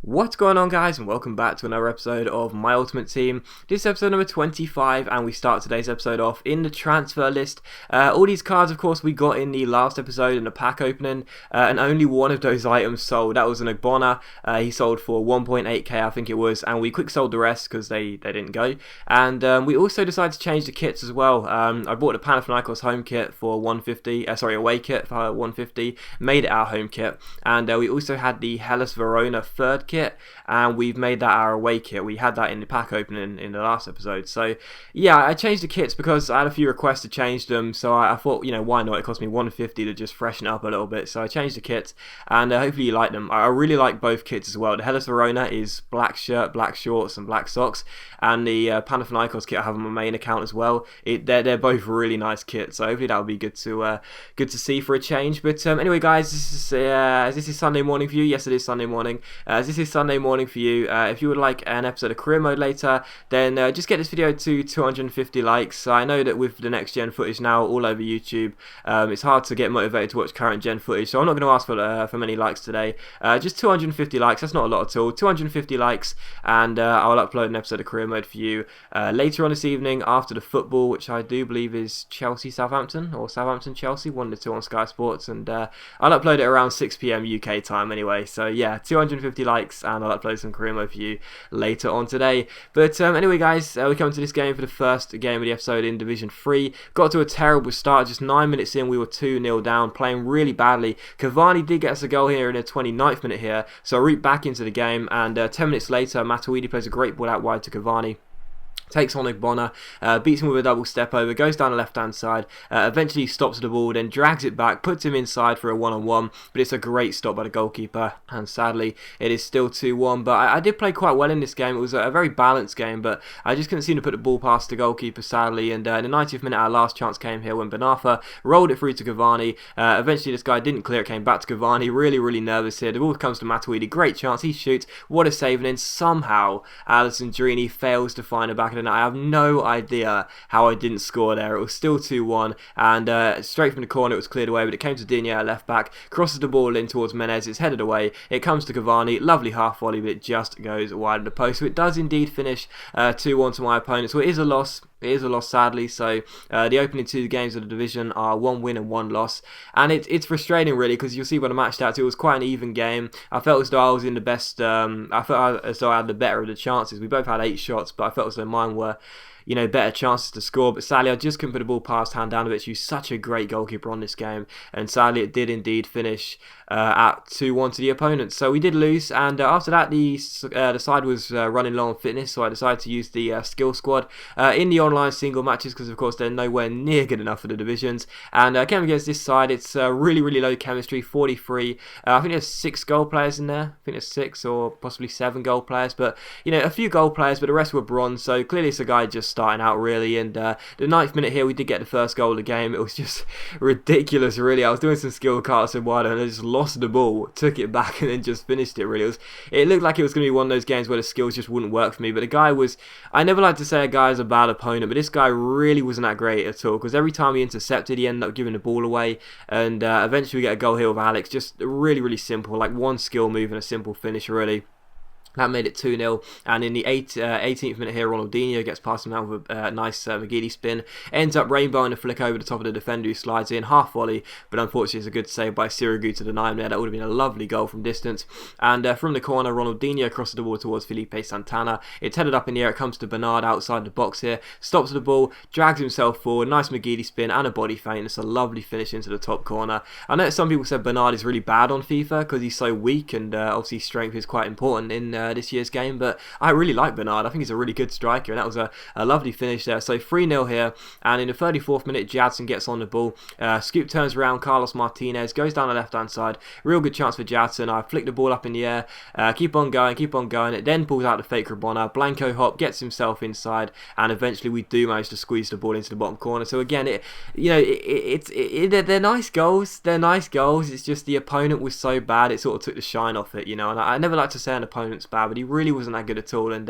What's going on, guys, and welcome back to another episode of My Ultimate Team. This is episode number 25, and we start today's episode off in the transfer list. All these cards, of course, we got in the last episode in the pack opening, and only one of those items sold. That was an Ogbonna. He sold for 1.8k, I think it was, and we quick sold the rest because they didn't go. And we also decided to change the kits as well. I bought the Panathinaikos home kit for 150, away kit for 150, made it our home kit, and we also had the Hellas Verona third kit, and we've made that our away kit. We had that in the pack opening in the last episode. So yeah, I changed the kits because I had a few requests to change them, so I thought, why not? It cost me 150 to just freshen it up a little bit, so I changed the kits, and hopefully you like them. I really like both kits as well. The Hellas Verona is black shirt, black shorts and black socks, and the Panathinaikos kit I have on my main account as well. They're both really nice kits, so hopefully that'll be good to see for a change. But anyway, guys, this is Sunday morning for you. Yes, it is Sunday morning. This is Sunday morning for you. If you would like an episode of career mode later, then just get this video to 250 likes. I know that with the next gen footage now all over YouTube, it's hard to get motivated to watch current gen footage, so I'm not going to ask for many likes today. Just 250 likes, that's not a lot at all. 250 likes, and I'll upload an episode of career mode for you later on this evening after the football, which I do believe is Chelsea-Southampton or Southampton-Chelsea, one of the two on Sky Sports, and I'll upload it around 6 PM UK time anyway. So yeah, 250 likes, and I'll upload some career mode for you later on today. But anyway, guys, we come to this game for the first game of the episode in Division 3. Got to a terrible start. Just 9 minutes in, we were 2-0 down, playing really badly. Cavani did get us a goal here in the 29th minute here, so I root back into the game, and 10 minutes later, Matuidi plays a great ball out wide to Cavani. Takes on Ogbonna, beats him with a double step over, goes down the left hand side, eventually stops the ball, then drags it back, puts him inside for a one-on-one, but it's a great stop by the goalkeeper, and sadly it is still 2-1. But I did play quite well in this game. It was a very balanced game, but I just couldn't seem to put the ball past the goalkeeper, sadly. And in the 90th minute, our last chance came here when Benafa rolled it through to Cavani. Eventually this guy didn't clear it, came back to Cavani. Really nervous here. The ball comes to Matuidi, great chance, he shoots, what a save, and then somehow Alessandrini fails to find a back of the net. I have no idea how I didn't score there. It was still 2-1, and straight from the corner it was cleared away, but it came to Digne at left back, crosses the ball in towards Menez, it's headed away, it comes to Cavani, lovely half volley, but it just goes wide of the post. So it does indeed finish 2-1 to my opponent, so it is a loss. It is a loss, sadly. So the opening two games of the division are 1 win and 1 loss, and it's frustrating really, because you'll see when I matched out, it was quite an even game. I felt as though I was in the best. I felt as though I had the better of the chances. We both had 8 shots, but I felt as though mine were, better chances to score. But sadly, I just couldn't put the ball past Handanovic, who's such a great goalkeeper on this game. And sadly, it did indeed finish at 2-1 to the opponent. So we did lose, and after that, the side was running low on fitness, so I decided to use the skill squad in the online single matches, because of course they're nowhere near good enough for the divisions. And I came against this side. It's really low chemistry, 43. I think there's 6 goal players in there. I think there's 6 or possibly 7 goal players, but a few goal players, but the rest were bronze. So clearly it's a guy just starting out really. And the 9th minute here, we did get the first goal of the game. It was just ridiculous really. I was doing some skill cards in wide, and I just lost the ball, took it back, and then just finished it really. It looked like it was going to be one of those games where the skills just wouldn't work for me, but the guy was, I never like to say a guy is a bad opponent, but this guy really wasn't that great at all, because every time he intercepted, he ended up giving the ball away. And eventually we get a goal here with Alex, just really simple, like one skill move and a simple finish really. That made it 2-0, and in the 18th minute here, Ronaldinho gets past him out with a nice McGeady spin, ends up rainbowing a flick over the top of the defender, who slides in, half volley, but unfortunately it's a good save by Sirigu to deny him there. That would have been a lovely goal from distance. And from the corner, Ronaldinho crosses the ball towards Felipe Santana. It's headed up in the air, it comes to Bernard outside the box here, stops the ball, drags himself forward, nice McGeady spin and a body feint. It's a lovely finish into the top corner. I know some people said Bernard is really bad on FIFA because he's so weak, and obviously strength is quite important in this year's game, but I really like Bernard. I think he's a really good striker, and that was a lovely finish there. So 3-0 here, and in the 34th minute, Jadson gets on the ball. Scoop turns around, Carlos Martinez goes down the left hand side, real good chance for Jadson. I flick the ball up in the air, keep on going, it then pulls out the fake Rabona, Blanco hop, gets himself inside, and eventually we do manage to squeeze the ball into the bottom corner. So again, they're nice goals, it's just the opponent was so bad, it sort of took the shine off it, and I never like to say an opponent's bad, but he really wasn't that good at all. And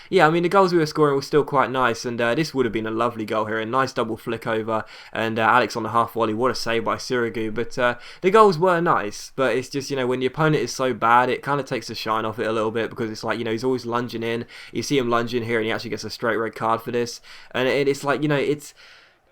yeah, I mean, the goals we were scoring were still quite nice, and this would have been a lovely goal here. A nice double flick over, and Alex on the half volley. What a save by Sirigu. But the goals were nice, but it's just, when the opponent is so bad, it kind of takes the shine off it a little bit, because it's like, he's always lunging in. You see him lunging here, and he actually gets a straight red card for this. And it's like, it's...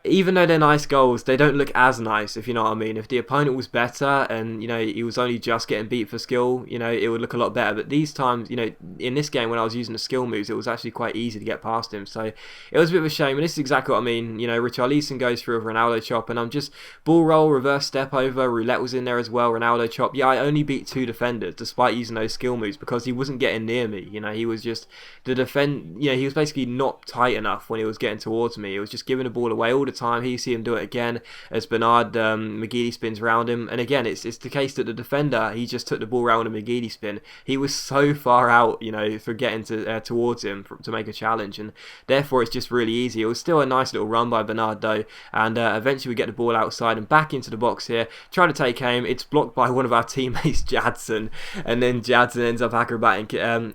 Even though they're nice goals, they don't look as nice, if you know what I mean. If the opponent was better and, he was only just getting beat for skill, it would look a lot better. But these times, in this game when I was using the skill moves, it was actually quite easy to get past him. So it was a bit of a shame. And this is exactly what I mean. Richarlison goes through with Ronaldo chop, and I'm just ball roll, reverse step over. Roulette was in there as well, Ronaldo chop. Yeah, I only beat 2 defenders despite using those skill moves, because he wasn't getting near me. He was just, he was basically not tight enough when he was getting towards me. He was just giving the ball away all the time. Here you see him do it again as Bernard McGeady spins around him, and again it's the case that the defender, he just took the ball around a McGeady spin. He was so far out, for getting towards him to make a challenge, and therefore it's just really easy. It was still a nice little run by Bernard though, and eventually we get the ball outside and back into the box here, try to take aim. It's blocked by one of our teammates, Jadson, and then Jadson ends up scoring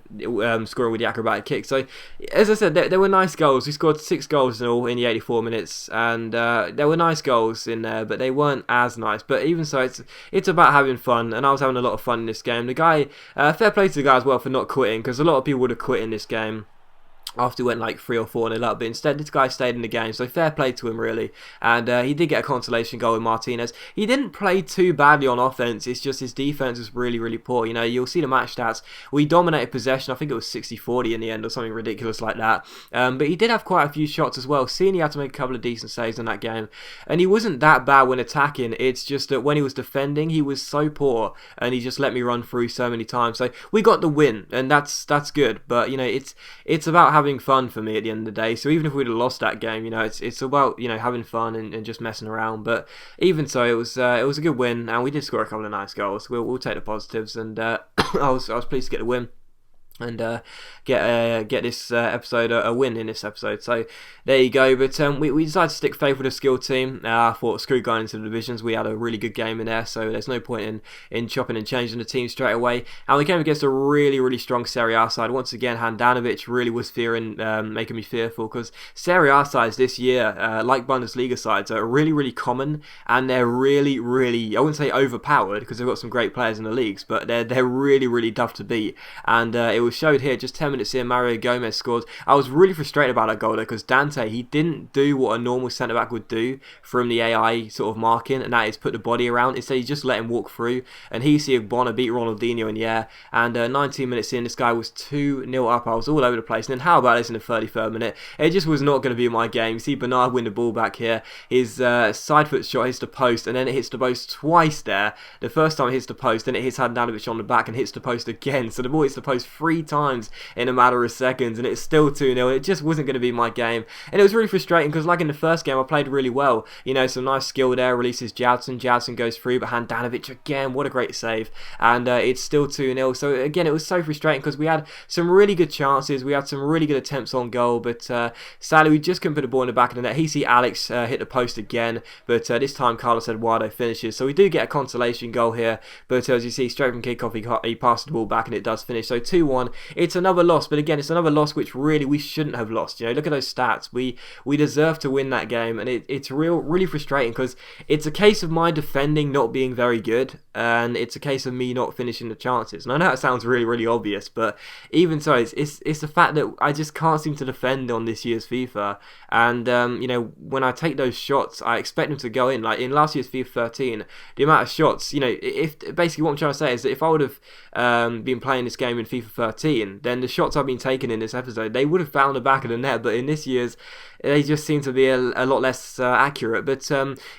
with the acrobatic kick. So as I said, there were nice goals. We scored 6 goals in all in the 84 minutes, and there were nice goals in there, but they weren't as nice. But even so, it's about having fun, and I was having a lot of fun in this game. The guy, fair play to the guy as well for not quitting, because a lot of people would have quit in this game after he went like 3 or 4-0 up, but instead this guy stayed in the game, so fair play to him really. And he did get a consolation goal with Martinez. He didn't play too badly on offense, it's just his defense was really, really poor. You'll see the match stats. We dominated possession, I think it was 60-40 in the end or something ridiculous like that. But he did have quite a few shots as well. Seeing he had to make a couple of decent saves in that game, and he wasn't that bad when attacking. It's just that when he was defending, he was so poor, and he just let me run through so many times. So we got the win, and that's good. But it's about having fun for me at the end of the day. So even if we'd have lost that game, it's about having fun and just messing around. But even so, it was a good win, and we did score a couple of nice goals. We'll take the positives, and I was pleased to get the win and get this episode a win in this episode. So there you go. But we decided to stick faith with a skilled team. I thought screw going into the divisions. We had a really good game in there, so there's no point in chopping and changing the team straight away. And we came against a really, really strong Serie A side. Once again, Handanovic really was making me fearful, because Serie A sides this year, like Bundesliga sides, are really, really common, and they're really, really, I wouldn't say overpowered, because they've got some great players in the leagues, but they're really, really tough to beat. And it was showed here, just 10 minutes in, Mario Gomez scored. I was really frustrated about that goal though, because Dante, he didn't do what a normal centre-back would do from the AI sort of marking, and that is put the body around. Instead, he just let him walk through, and he see Bonner beat Ronaldinho in the air, and 19 minutes in, this guy was 2-0 up. I was all over the place, and then how about this in the 33rd minute? It just was not going to be my game. You see Bernard win the ball back here. His side foot shot hits the post, and then it hits the post twice there. The first time it hits the post, then it hits Handanovic on the back and hits the post again. So the ball hits the post 3 times in a matter of seconds, and it's still 2-0. It just wasn't going to be my game, and it was really frustrating, because like in the first game I played really well, some nice skill there, releases Jadson goes through, but Handanovic again, what a great save, and it's still 2-0. So again, it was so frustrating, because we had some really good chances, we had some really good attempts on goal, but sadly we just couldn't put the ball in the back of the net. He see Alex hit the post again, but this time Carlos Eduardo finishes, so we do get a consolation goal here, but as you see, straight from kickoff he passed the ball back and it does finish. So 2-1. It's another loss, but again, it's another loss which really we shouldn't have lost. Look at those stats. We deserve to win that game, and it's really frustrating, because it's a case of my defending not being very good, and it's a case of me not finishing the chances. And I know that sounds really, really obvious, but even so, it's the fact that I just can't seem to defend on this year's FIFA. And when I take those shots, I expect them to go in. Like in last year's FIFA 13, the amount of shots, if basically what I'm trying to say is that if I would have been playing this game in FIFA 13, then the shots I've been taking in this episode, they would have found the back of the net. But in this year's, they just seem to be a lot less accurate. But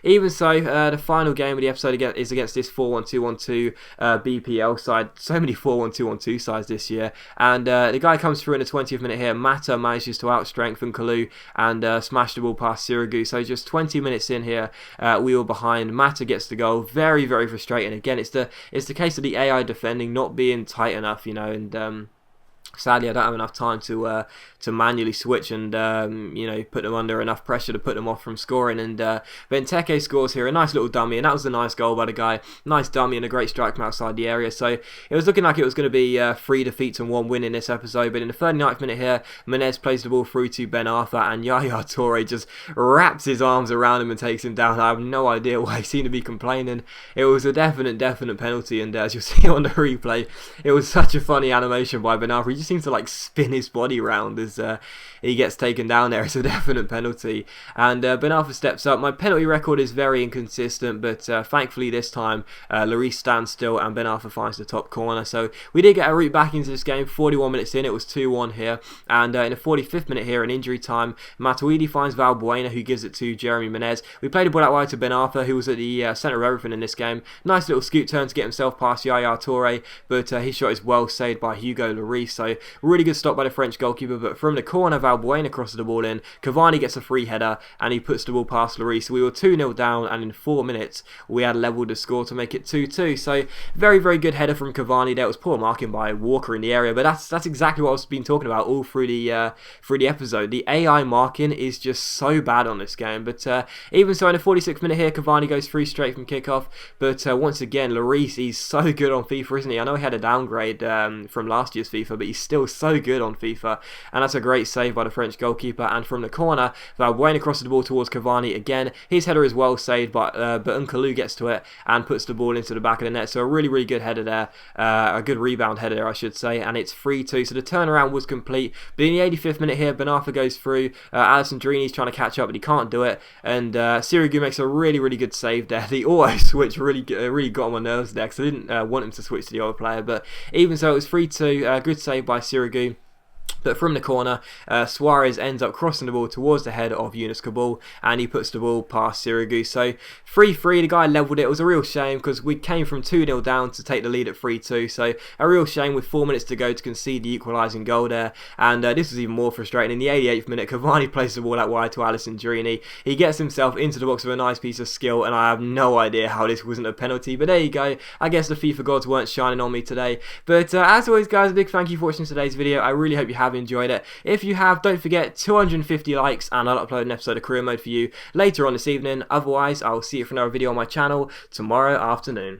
even so, the final game of the episode is against this 4-1-2-1-2 BPL side. So many 4-1-2-1-2 sides this year. And the guy comes through in the 20th minute here. Mata manages to outstrengthen Kalu and smash the ball past Sirigu. So just 20 minutes in here, we were behind. Mata gets the goal. Very, very frustrating. Again, it's the case of the AI defending not being tight enough, and Sadly, I don't have enough time to manually switch and put them under enough pressure to put them off from scoring. And Benteke scores here, a nice little dummy, and that was a nice goal by the guy. Nice dummy and a great strike from outside the area. So it was looking like it was going to be 3 defeats and 1 win in this episode. But in the 39th minute here, Menez plays the ball through to Ben Arthur, and Yaya Toure just wraps his arms around him and takes him down. I have no idea why he seemed to be complaining. It was a definite penalty, and as you'll see on the replay, it was such a funny animation by Ben Arthur. He just seems to like spin his body around as he gets taken down there. It's a definite penalty, and Ben Arthur steps up. My penalty record is very inconsistent, but thankfully this time Lloris stands still and Ben Arthur finds the top corner. So we did get a route back into this game. 41 minutes in, it was 2-1 here, and in the 45th minute here in injury time, Matuidi finds Valbuena, who gives it to Jeremy Menez. We played the ball out wide to Ben Arthur, who was at the centre of everything in this game. Nice little scoot turn to get himself past Yaya Toure, but his shot is well saved by Hugo Lloris. So really good stop by the French goalkeeper, but from the corner, Valbuena crosses the ball in. Cavani gets a free header, and he puts the ball past Lloris. So we were 2-0 down, and in 4 minutes, we had levelled the score to make it 2-2. So very, very good header from Cavani there. It was poor marking by Walker in the area, but that's exactly what I've been talking about all through the episode. The AI marking is just so bad on this game, but even so, in the 46th minute here, Cavani goes through straight from kickoff, but once again, Lloris, he's so good on FIFA, isn't he? I know he had a downgrade from last year's FIFA, but he's still so good on FIFA, and that's a great save by the French goalkeeper. And from the corner, Valbuena crosses the ball towards Cavani again. His header is well saved, but Nkalu gets to it and puts the ball into the back of the net. So a really, really good header there, a good rebound header there, I should say, and it's 3-2. So the turnaround was complete. But in the 85th minute here, Ben Arthur goes through. Alessandrini's trying to catch up, but he can't do it. And Sirigu makes a really, really good save there. The auto switch really got on my nerves there, because I didn't want him to switch to the other player. But even so, it was 3-2. Good save by Sirigu. But from the corner, Suarez ends up crossing the ball towards the head of Yunus Kabul, and he puts the ball past Sirigu. So 3-3, the guy levelled it. It was a real shame, because we came from 2-0 down to take the lead at 3-2. So a real shame with 4 minutes to go to concede the equalising goal there. And this was even more frustrating. In the 88th minute, Cavani plays the ball out wide to Alessandrini. He gets himself into the box with a nice piece of skill, and I have no idea how this wasn't a penalty. But there you go. I guess the FIFA gods weren't shining on me today. But as always, guys, a big thank you for watching today's video. I really hope you have enjoyed it. If you have, don't forget 250 likes and I'll upload an episode of Career Mode for you later on this evening. Otherwise, I'll see you for another video on my channel tomorrow afternoon.